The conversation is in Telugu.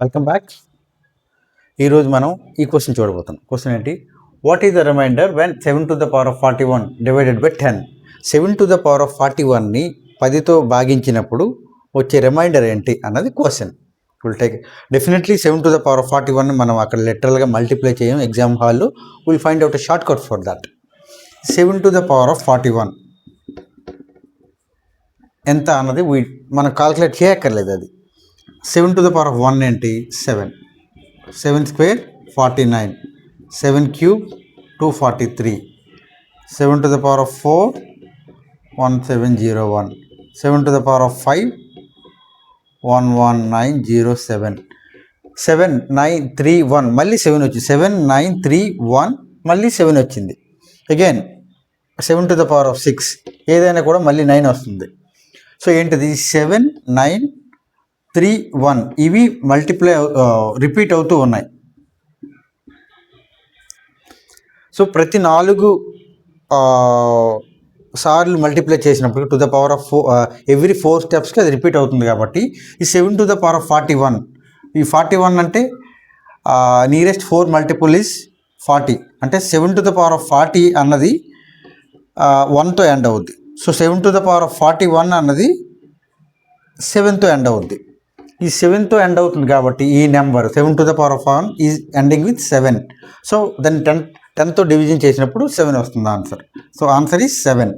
Welcome back. ఈరోజు మనం ఈ క్వశ్చన్ చూడబోతున్నాం. క్వశ్చన్ ఏంటి? What is the remainder when 7 to the power of 41 divided by 10? 7 to the power of 41ని 10తో భాగించినప్పుడు వచ్చే రిమైండర్ ఏంటి అన్నది question. Will take definitely 7 to the power of 41ని మనం అక్కడ లిటరల్గా మల్టిప్లై చేయం ఎగ్జామ్ హాల్లో. Will find out a shortcut for that. 7 to the power of 41 ఎంత అన్నది మనం కాల్కులేట్ చేయక్కర్లేదు. అది 7 to the power of 1 ఏంటి? 7 square 49, 7 cube 243, 7 to the power of 4 1701, 7 to the power of 5 11907, 7931 మళ్ళీ 7 వచ్చింది. 7931 మళ్ళీ 7 వచ్చింది. Again 7 to the power of 6 ఏదైనా కూడా మళ్ళీ 9 వస్తుంది. సో ఏంటిది? 7931 ఇవి మల్టిప్లై రిపీట్ అవుతూ ఉన్నాయి. సో ప్రతి 4 సార్లు మల్టిప్లై చేసినప్పుడు to the power of every 4 స్టెప్స్కి అది రిపీట్ అవుతుంది. కాబట్టి ఈ 7 to the power of 41, ఈ 41 అంటే నియరెస్ట్ 4 మల్టిపుల్ ఈజ్ 40. అంటే 7 to the power of 40 అన్నది 1తో ఎండ్ అవుద్ది. So 7 to the power of 41 అన్నది 7తో ఎండ్ అవుద్ది. ఈ 7తో ఎండ్ అవుతుంది కాబట్టి ఈ number 7 to the power of 1 is ending with 7. So దాన్ని 10తో డివిజన్ చేసినప్పుడు 7 వస్తుంది ఆన్సర్. So answer is 7.